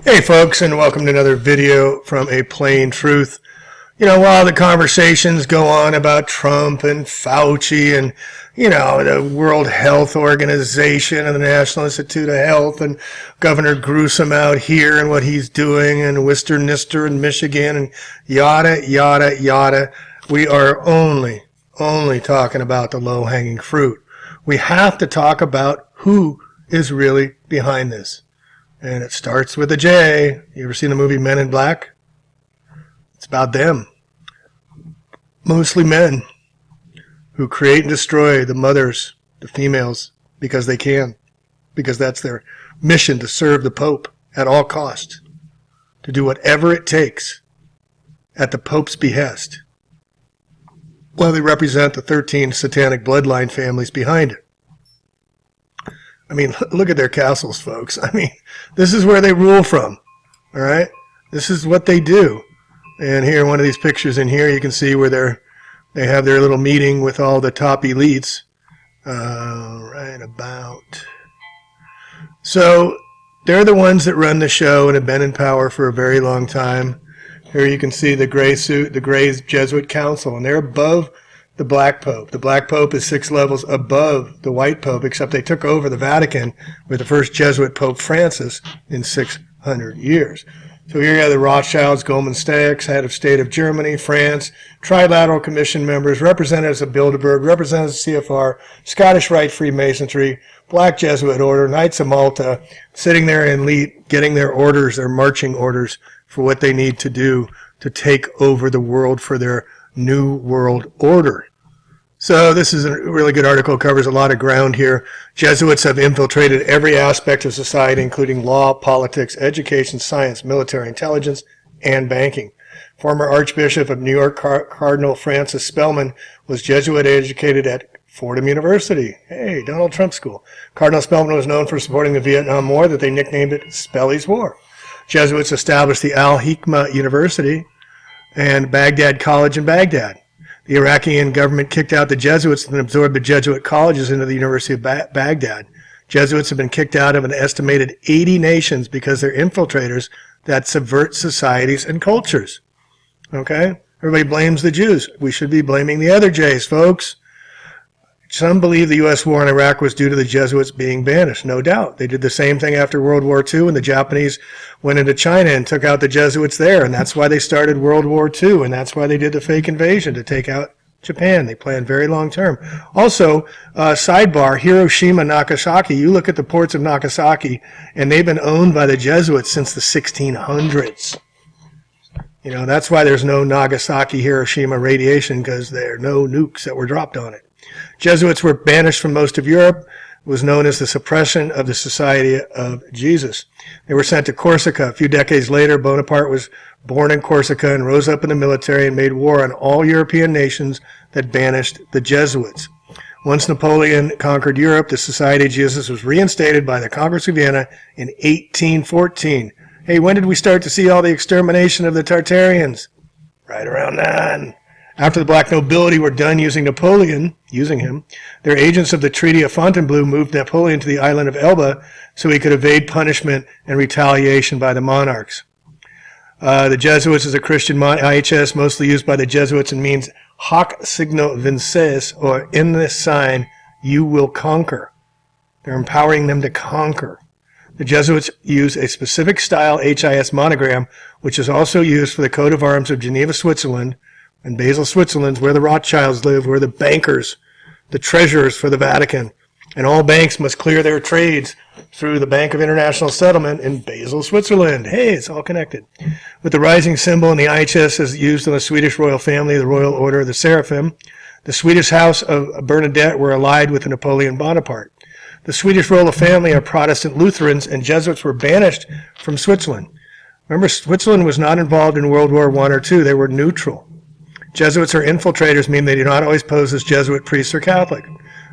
Hey folks, and welcome to another video from A Plain Truth. You know, while the conversations go on about Trump and Fauci and, the World Health Organization and the National Institute of Health and Governor Gruesome out here and what he's doing and Worcester Nister in Michigan and yada, yada, yada, we are only talking about the low-hanging fruit. We have to talk about who is really behind this. And it starts with a J. You ever seen the movie Men in Black? It's about them. Mostly men who create and destroy the mothers, the females, because they can. Because that's their mission, to serve the Pope at all costs. To do whatever it takes at the Pope's behest. Well, they represent the 13 satanic bloodline families behind it. I mean, look at their castles, folks. I mean, this is where they rule from, all right? This is what they do. And here, one of these pictures in here, you can see where they have their little meeting with all the top elites. Right about. So, they're the ones that run the show and have been in power for a very long time. Here you can see the gray suit, the gray Jesuit council, and they're above the Black Pope. The Black Pope is 6 levels above the White Pope, except they took over the Vatican with the first Jesuit Pope Francis in 600 years. So here you have the Rothschilds, Goldman Sachs, head of state of Germany, France, Trilateral Commission members, representatives of Bilderberg, representatives of CFR, Scottish Rite Freemasonry, Black Jesuit Order, Knights of Malta, sitting there in elite, getting their orders, their marching orders for what they need to do to take over the world for their New World Order. So this is a really good article, covers a lot of ground here. Jesuits have infiltrated every aspect of society, including law, politics, education, science, military intelligence, and banking. Former Archbishop of New York, Cardinal Francis Spellman, was Jesuit educated at Fordham University. Hey, Donald Trump School. Cardinal Spellman was known for supporting the Vietnam War, that they nicknamed it Spelly's War. Jesuits established the Al-Hikmah University and Baghdad College in Baghdad. The Iraqi government kicked out the Jesuits and absorbed the Jesuit colleges into the University of Baghdad. Jesuits have been kicked out of an estimated 80 nations because they're infiltrators that subvert societies and cultures. Okay? Everybody blames the Jews. We should be blaming the other J's, folks. Some believe the U.S. war in Iraq was due to the Jesuits being banished. No doubt. They did the same thing after World War II when the Japanese went into China and took out the Jesuits there. And that's why they started World War II. And that's why they did the fake invasion, to take out Japan. They planned very long term. Also, sidebar, Hiroshima, Nagasaki. You look at the ports of Nagasaki, and they've been owned by the Jesuits since the 1600s. You know, that's why there's no Nagasaki, Hiroshima radiation, because there are no nukes that were dropped on it. Jesuits were banished from most of Europe. It was known as the suppression of the Society of Jesus. They were sent to Corsica. A few decades later, Bonaparte was born in Corsica and rose up in the military and made war on all European nations that banished the Jesuits. Once Napoleon conquered Europe, the Society of Jesus was reinstated by the Congress of Vienna in 1814. Hey, when did we start to see all the extermination of the Tartarians? Right around then. After the black nobility were done using him, their agents of the Treaty of Fontainebleau moved Napoleon to the island of Elba so he could evade punishment and retaliation by the monarchs. The Jesuits is a Christian IHS mostly used by the Jesuits and means hoc signo vinces, or in this sign you will conquer. They're empowering them to conquer. The Jesuits use a specific style HIS monogram, which is also used for the coat of arms of Geneva, Switzerland, and Basel, Switzerland, where the Rothschilds live, where the bankers, the treasurers for the Vatican. And all banks must clear their trades through the Bank of International Settlement in Basel, Switzerland. Hey, it's all connected. With the rising symbol in the IHS as used in the Swedish royal family, the Royal Order of the Seraphim, the Swedish House of Bernadette were allied with Napoleon Bonaparte. The Swedish royal family are Protestant Lutherans, and Jesuits were banished from Switzerland. Remember, Switzerland was not involved in World War I or II. They were neutral. Jesuits are infiltrators, meaning they do not always pose as Jesuit priests or Catholic.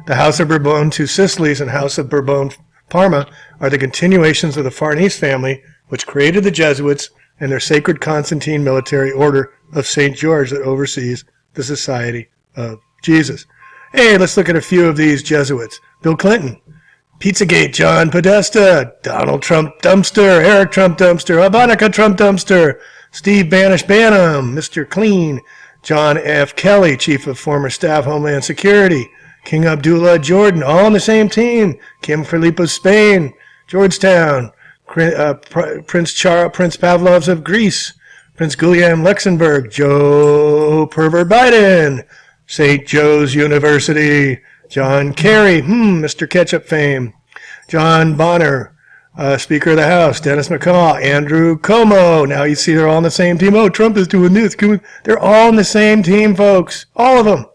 The House of Bourbon Two Sicilies and House of Bourbon Parma are the continuations of the Farnese family, which created the Jesuits and their sacred Constantine military order of St. George that oversees the Society of Jesus. Hey, let's look at a few of these Jesuits. Bill Clinton, Pizzagate, John Podesta, Donald Trump Dumpster, Eric Trump Dumpster, Abonica Trump Dumpster, Steve Banish Banham, Mr. Clean, John F. Kelly, Chief of Former Staff Homeland Security, King Abdullah Jordan, all on the same team, Kim Filipe of Spain, Georgetown, Prince Pavlovs of Greece, Prince Guliam Luxembourg, Joe Pervert Biden, St. Joe's University, John Kerry, Mr. Ketchup fame, John Bonner, Speaker of the House, Dennis McCaw, Andrew Cuomo. Now you see they're all on the same team. Oh, Trump is doing this. They're all on the same team, folks. All of them.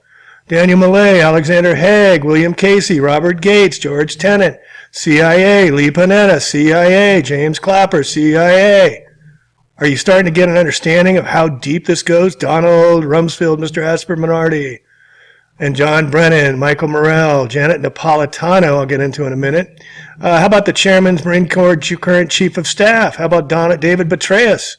Daniel Millay, Alexander Haig, William Casey, Robert Gates, George Tenet, CIA, Lee Panetta, CIA, James Clapper, CIA. Are you starting to get an understanding of how deep this goes? Donald Rumsfeld, Mr. Asper Minardi, and John Brennan, Michael Morrell, Janet Napolitano, I'll get into in a minute. How about the Chairman's Marine Corps current Chief of Staff? How about David Petraeus?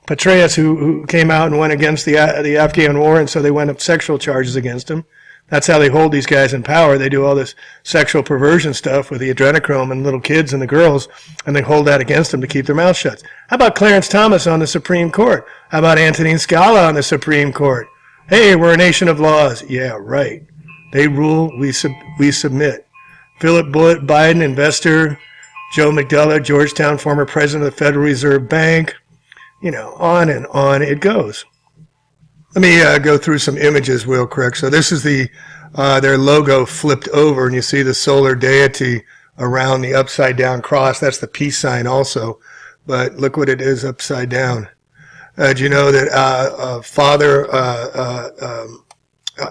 Petraeus, who came out and went against the Afghan war, and so they went up sexual charges against him. That's how they hold these guys in power. They do all this sexual perversion stuff with the adrenochrome and little kids and the girls, and they hold that against them to keep their mouth shut. How about Clarence Thomas on the Supreme Court? How about Antonin Scala on the Supreme Court? Hey, we're a nation of laws. Yeah, right. They rule, we submit. Philip Biden, investor. Joe McDullough, Georgetown, former president of the Federal Reserve Bank. You know, on and on it goes. Let me go through some images real quick. So this is their logo flipped over, and you see the solar deity around the upside down cross. That's the peace sign also, but look what it is upside down. Do you know that Father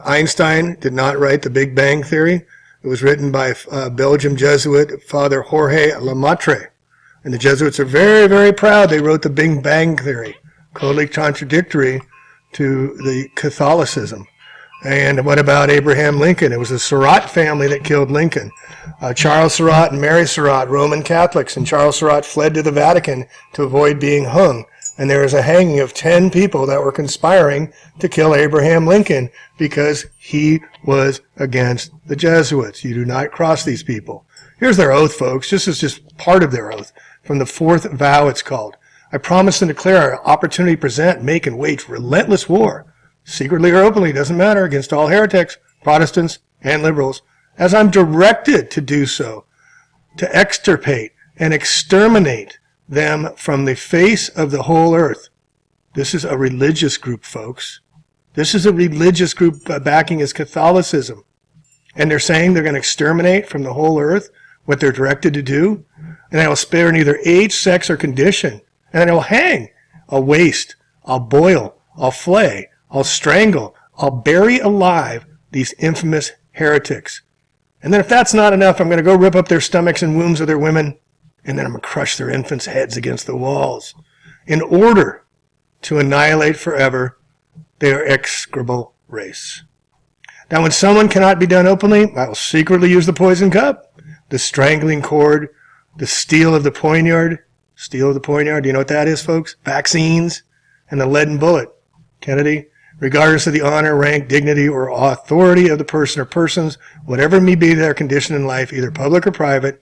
Einstein did not write the Big Bang Theory? It was written by Belgian Jesuit Father Jorge Lemaitre. And the Jesuits are very, very proud they wrote the Big Bang Theory, totally contradictory to the Catholicism. And what about Abraham Lincoln? It was the Surratt family that killed Lincoln. Charles Surratt and Mary Surratt, Roman Catholics, and Charles Surratt fled to the Vatican to avoid being hung. And there was a hanging of 10 people that were conspiring to kill Abraham Lincoln because he was against the Jesuits. You do not cross these people. Here's their oath, folks. This is just part of their oath. From the fourth vow, it's called. I promise and declare opportunity present, make, and wage relentless war, secretly or openly, doesn't matter, against all heretics, Protestants, and liberals, as I'm directed to do so, to extirpate and exterminate them from the face of the whole earth. This is a religious group, folks. This is a religious group backing is Catholicism. And they're saying they're going to exterminate from the whole earth what they're directed to do. And I will spare neither age, sex, or condition. And I will hang. I'll waste. I'll boil. I'll flay. I'll strangle. I'll bury alive these infamous heretics. And then if that's not enough, I'm going to go rip up their stomachs and wombs of their women. And then I'm going to crush their infants' heads against the walls in order to annihilate forever their execrable race. Now, when someone cannot be done openly, I will secretly use the poison cup, the strangling cord, the steel of the poignard. Steel of the poignard, do you know what that is, folks? Vaccines and the leaden bullet. Kennedy, regardless of the honor, rank, dignity, or authority of the person or persons, whatever may be their condition in life, either public or private,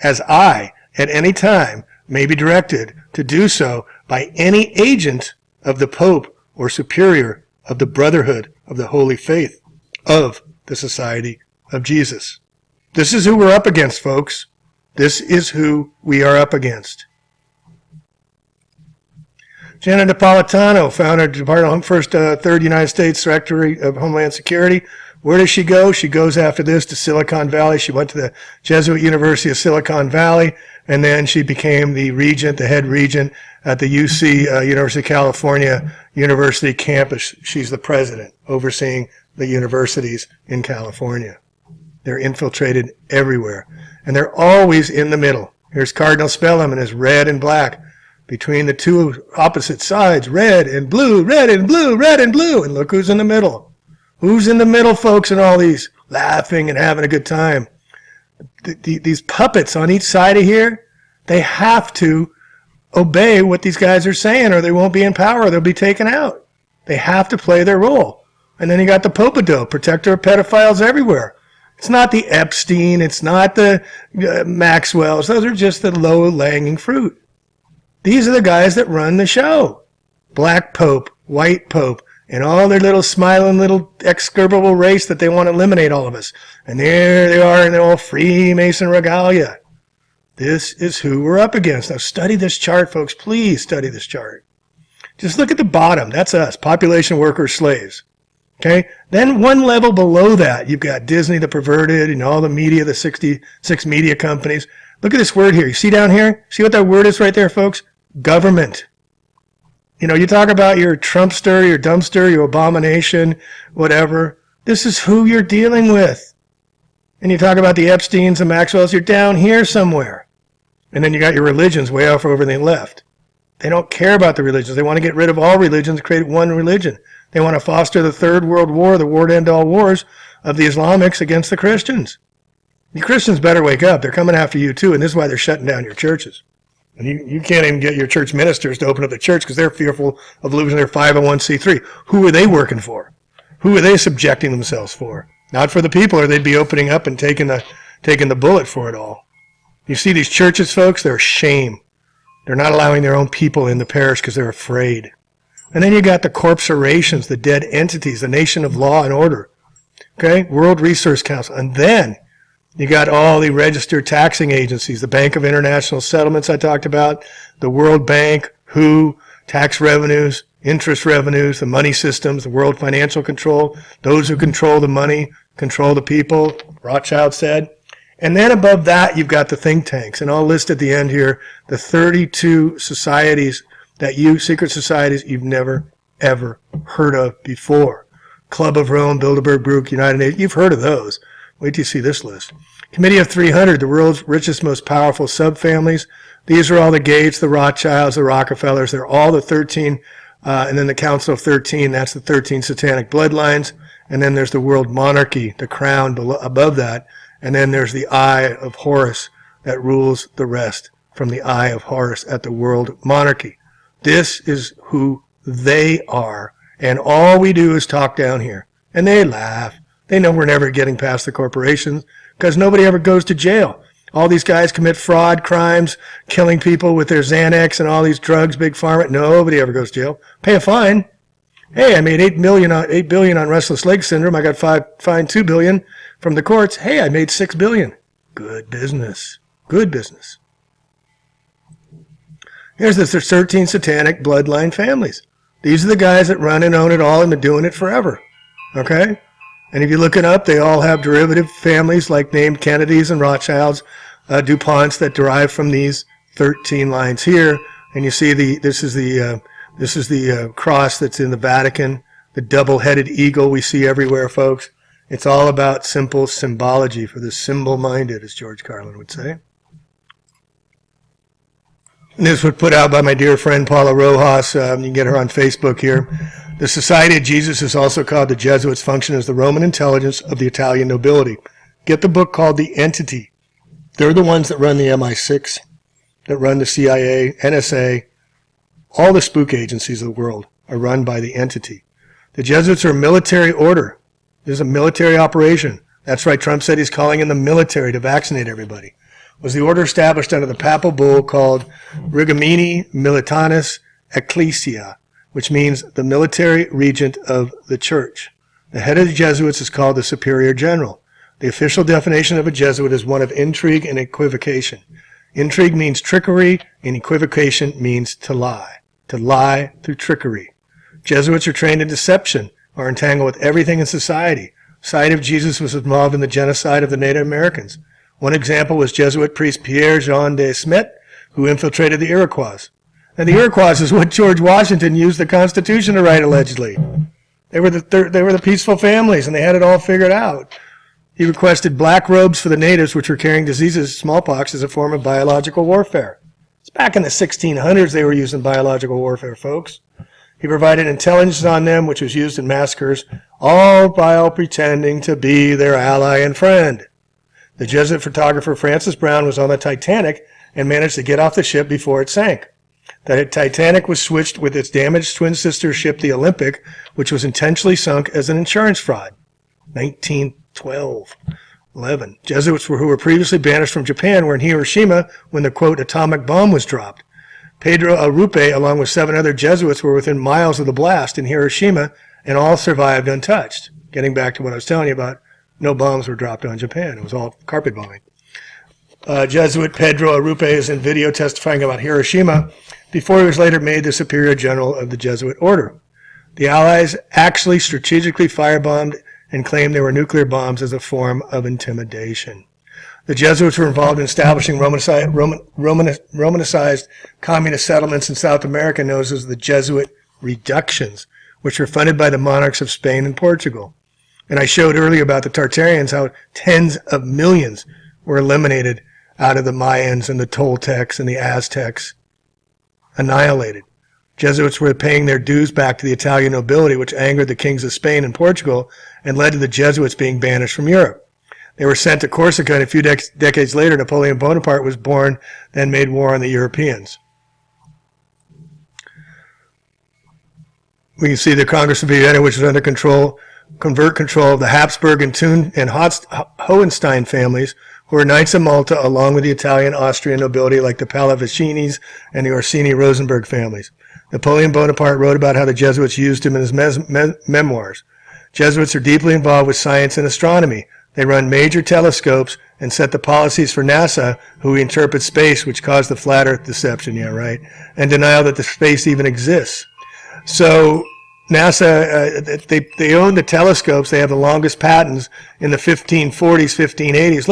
as I, at any time, may be directed to do so by any agent of the Pope or superior of the Brotherhood of the Holy Faith of the Society of Jesus. This is who we're up against, folks. This is who we are up against. Janet Napolitano, founder of the third United States Secretary of Homeland Security. Where does she go? She goes after this to Silicon Valley. She went to the Jesuit University of Silicon Valley, and then she became the regent, the head regent at the UC, University of California University campus. She's the president, overseeing the universities in California. They're infiltrated everywhere, and they're always in the middle. Here's Cardinal Spellum in his red and black. Between the two opposite sides, red and blue, red and blue, red and blue. And look who's in the middle. Who's in the middle, folks, in all these, laughing and having a good time? These puppets on each side of here, they have to obey what these guys are saying or they won't be in power. They'll be taken out. They have to play their role. And then you got the Popadoe, protector of pedophiles everywhere. It's not the Epstein. It's not the Maxwells. Those are just the low-hanging fruit. These are the guys that run the show. Black Pope, White Pope, and all their little smiling little execrable race that they want to eliminate all of us. And there they are in their old Freemason regalia. This is who we're up against. Now study this chart, folks. Please study this chart. Just look at the bottom. That's us, population, workers, slaves. Okay? Then one level below that, you've got Disney, the perverted, and all the media, the 66 media companies. Look at this word here. You see down here? See what that word is right there, folks? Government. You know, you talk about your Trumpster, your dumpster, your abomination, whatever. This is who you're dealing with. And you talk about the Epsteins and Maxwells, you're down here somewhere. And then you got your religions way off over the left. They don't care about the religions. They want to get rid of all religions, create one religion. They want to foster the Third World War, the war to end all wars of the Islamics against the Christians. You Christians better wake up. They're coming after you too, and this is why they're shutting down your churches. And you can't even get your church ministers to open up the church because they're fearful of losing their 501c3. Who are they working for? Who are they subjecting themselves for? Not for the people, or they'd be opening up and taking the bullet for it all. You see these churches, folks, they're a shame. They're not allowing their own people in the parish because they're afraid. And then you got the corporations, the dead entities, the nation of law and order. Okay? World Resource Council. And then you got all the registered taxing agencies, the Bank of International Settlements I talked about, the World Bank, WHO, tax revenues, interest revenues, the money systems, the World Financial Control, those who control the money, control the people, Rothschild said. And then above that, you've got the think tanks. And I'll list at the end here the 32 societies secret societies you've never, ever heard of before. Club of Rome, Bilderberg Group, United Nations. You've heard of those. Wait till you see this list. Committee of 300, the world's richest, most powerful subfamilies. These are all the Gates, the Rothschilds, the Rockefellers. They're all the 13, and then the Council of 13, that's the 13 satanic bloodlines. And then there's the world monarchy, the crown below, above that. And then there's the Eye of Horus that rules the rest from the Eye of Horus at the world monarchy. This is who they are. And all we do is talk down here. And they laugh. They know we're never getting past the corporations because nobody ever goes to jail. All these guys commit fraud, crimes, killing people with their Xanax and all these drugs, big pharma. Nobody ever goes to jail. Pay a fine. Hey, I made $8 billion on restless leg syndrome. I got fined $2 billion from the courts. Hey, I made $6 billion. Good business. Good business. Here's the 13 satanic bloodline families. These are the guys that run and own it all and been doing it forever. Okay? And if you look it up, they all have derivative families like named Kennedys and Rothschilds, DuPonts that derive from these 13 lines here. And you see this is the cross that's in the Vatican, the double-headed eagle we see everywhere, folks. It's all about simple symbology for the symbol-minded, as George Carlin would say. And this was put out by my dear friend Paula Rojas. You can get her on Facebook here. The Society of Jesus is also called the Jesuits, function as the Roman intelligence of the Italian nobility. Get the book called The Entity. They're the ones that run the MI6, that run the CIA, NSA. All the spook agencies of the world are run by the Entity. The Jesuits are a military order. This is a military operation. That's right, Trump said he's calling in the military to vaccinate everybody. It was the order established under the papal bull called Regimini Militaris Ecclesia, which means the military regent of the church. The head of the Jesuits is called the superior general. The official definition of a Jesuit is one of intrigue and equivocation. Intrigue means trickery, and equivocation means to lie through trickery. Jesuits are trained in deception, are entangled with everything in society. The Society of Jesus was involved in the genocide of the Native Americans. One example was Jesuit priest Pierre-Jean de Smet, who infiltrated the Iroquois. And the Iroquois is what George Washington used the Constitution to write, allegedly. They were the peaceful families, and they had it all figured out. He requested black robes for the natives, which were carrying diseases, smallpox, as a form of biological warfare. It's back in the 1600s they were using biological warfare, folks. He provided intelligence on them, which was used in massacres, all while pretending to be their ally and friend. The Jesuit photographer Francis Brown was on the Titanic and managed to get off the ship before it sank. The Titanic was switched with its damaged twin sister ship, the Olympic, which was intentionally sunk as an insurance fraud. 1912. 11. Jesuits who were previously banished from Japan were in Hiroshima when the, quote, atomic bomb was dropped. Pedro Arrupe, along with 7 other Jesuits, were within miles of the blast in Hiroshima and all survived untouched. Getting back to what I was telling you about, no bombs were dropped on Japan. It was all carpet bombing. Jesuit Pedro Arrupe is in video testifying about Hiroshima before he was later made the Superior General of the Jesuit Order. The Allies actually strategically firebombed and claimed they were nuclear bombs as a form of intimidation. The Jesuits were involved in establishing Romanicized communist settlements in South America known as the Jesuit reductions, which were funded by the monarchs of Spain and Portugal. And I showed earlier about the Tartarians, how tens of millions were eliminated out of the Mayans and the Toltecs and the Aztecs, annihilated. Jesuits were paying their dues back to the Italian nobility, which angered the kings of Spain and Portugal and led to the Jesuits being banished from Europe. They were sent to Corsica, and a few decades later, Napoleon Bonaparte was born, then made war on the Europeans. We can see the Congress of Vienna, which was under convert control of the Habsburg and Thun and Hohenstein families, who were Knights of Malta, along with the Italian, Austrian nobility like the Pallavicinis and the Orsini-Rosenberg families. Napoleon Bonaparte wrote about how the Jesuits used him in his memoirs. Jesuits are deeply involved with science and astronomy. They run major telescopes and set the policies for NASA, who interprets space, which caused the flat Earth deception, yeah, right, and denial that the space even exists. So NASA, they own the telescopes. They have the longest patents in the 1540s, 1580s.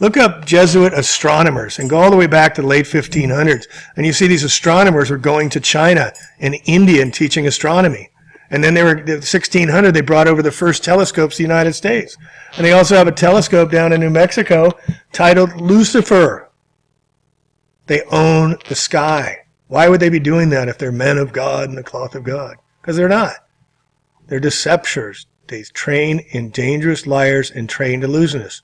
Look up Jesuit astronomers and go all the way back to the late 1500s, and you see these astronomers were going to China and India and teaching astronomy. And then in 1600, they brought over the first telescopes to the United States. And they also have a telescope down in New Mexico titled Lucifer. They own the sky. Why would they be doing that if they're men of God and the cloth of God? Because they're not. They're deceptors. They train in dangerous liars and trained illusionists.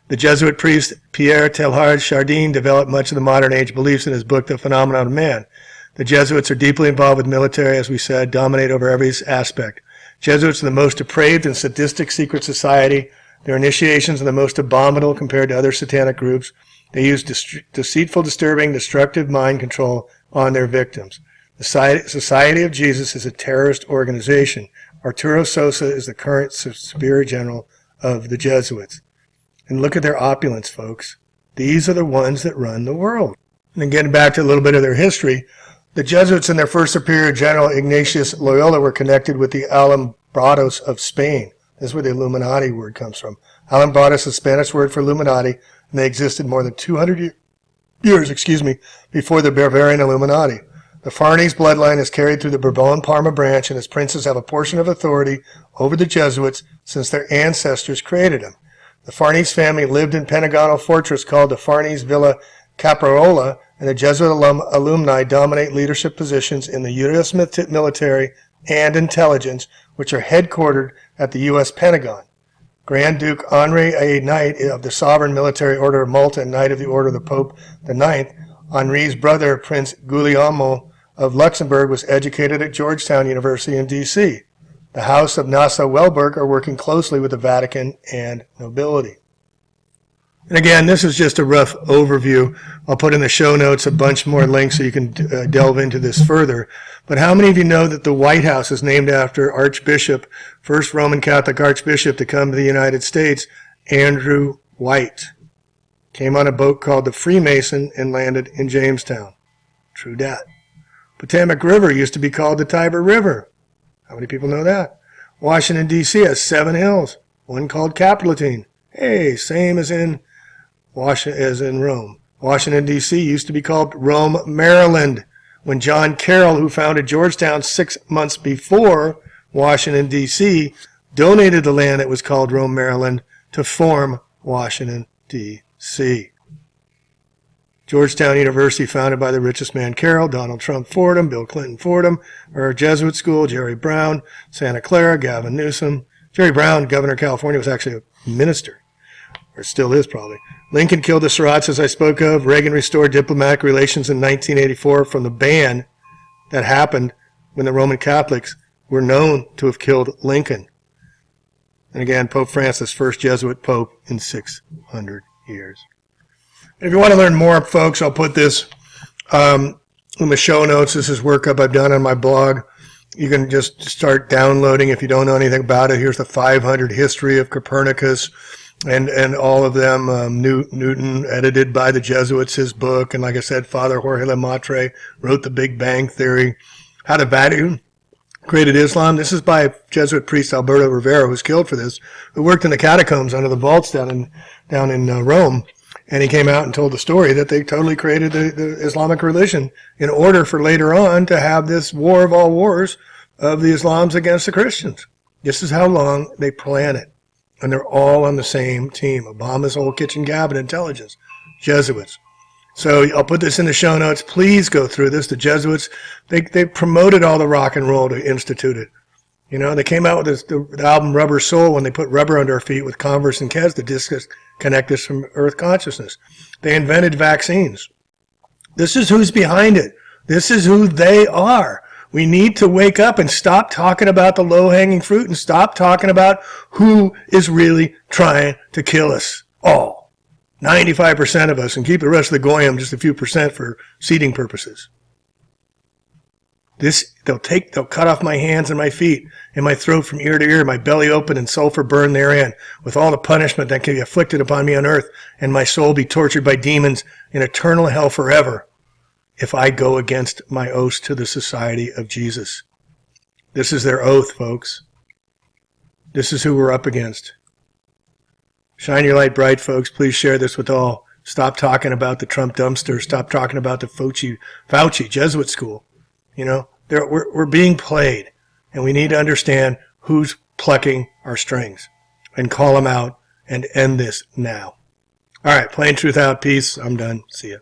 The Jesuit priest Pierre Teilhard Chardin developed much of the modern age beliefs in his book, The Phenomenon of Man. The Jesuits are deeply involved with military, as we said, dominate over every aspect. Jesuits are the most depraved and sadistic secret society. Their initiations are the most abominable compared to other satanic groups. They use deceitful, disturbing, destructive mind control on their victims. The Society of Jesus is a terrorist organization. Arturo Sosa is the current Superior General of the Jesuits. And look at their opulence, folks. These are the ones that run the world. And getting back to a little bit of their history, the Jesuits and their first Superior General, Ignatius Loyola, were connected with the Alumbrados of Spain. This is where the Illuminati word comes from. Alumbrados is a Spanish word for Illuminati, and they existed more than 200 years before the Bavarian Illuminati. The Farnese bloodline is carried through the Bourbon-Parma branch, and its princes have a portion of authority over the Jesuits since their ancestors created them. The Farnese family lived in Pentagonal Fortress called the Farnese Villa Caprarola, and the Jesuit alumni dominate leadership positions in the U.S. military and intelligence, which are headquartered at the U.S. Pentagon. Grand Duke Henri, a Knight of the Sovereign Military Order of Malta and Knight of the Order of the Pope IX, Henri's brother, Prince Guglielmo of Luxembourg, was educated at Georgetown University in D.C. The House of Nassau-Weilburg are working closely with the Vatican and nobility. And again, this is just a rough overview. I'll put in the show notes a bunch more links so you can delve into this further. But how many of you know that the White House is named after Archbishop, first Roman Catholic Archbishop to come to the United States, Andrew White? Came on a boat called the Freemason and landed in Jamestown. True dat. Potomac River used to be called the Tiber River. How many people know that? Washington, D.C. has 7 hills, one called Capitoline. Hey, same as in Rome. Washington, D.C. used to be called Rome, Maryland, when John Carroll, who founded Georgetown 6 months before Washington, D.C., donated the land that was called Rome, Maryland, to form Washington, D.C. Georgetown University, founded by the richest man Carroll, Donald Trump Fordham, Bill Clinton Fordham, or Jesuit School, Jerry Brown, Santa Clara, Gavin Newsom. Jerry Brown, governor of California, was actually a minister, or still is probably. Lincoln killed the Surratts, as I spoke of. Reagan restored diplomatic relations in 1984 from the ban that happened when the Roman Catholics were known to have killed Lincoln. And again, Pope Francis, first Jesuit Pope in 600 years. If you want to learn more, folks, I'll put this in the show notes. This is workup I've done on my blog. You can just start downloading if you don't know anything about it. Here's the 500 history of Copernicus and all of them. Newton, edited by the Jesuits, his book. And like I said, Father Jorge Lemaitre wrote The Big Bang Theory. How the Vatican created Islam. This is by Jesuit priest Alberto Rivera, who was killed for this, who worked in the catacombs under the vaults down in Rome. And he came out and told the story that they totally created the Islamic religion in order for later on to have this war of all wars of the Islams against the Christians. This is how long they plan it. And they're all on the same team. Obama's whole kitchen cabinet intelligence. Jesuits. So I'll put this in the show notes. Please go through this. The Jesuits, they promoted all the rock and roll to institute it. You know, they came out with the album Rubber Soul when they put rubber under our feet with Converse and Keds to disconnect us from Earth consciousness. They invented vaccines. This is who's behind it. This is who they are. We need to wake up and stop talking about the low-hanging fruit and stop talking about who is really trying to kill us all. 95% of us, and keep the rest of the goyim just a few percent for seeding purposes. They'll cut off my hands and my feet and my throat from ear to ear, my belly open and sulfur burn therein, with all the punishment that can be afflicted upon me on earth, and my soul be tortured by demons in eternal hell forever, if I go against my oaths to the Society of Jesus. This is their oath, folks. This is who we're up against. Shine your light bright, folks. Please share this with all. Stop talking about the Trump dumpster. Stop talking about the Fauci Jesuit school. You know, we're being played, and we need to understand who's plucking our strings and call them out and end this now. All right, plain truth out. Peace. I'm done. See ya.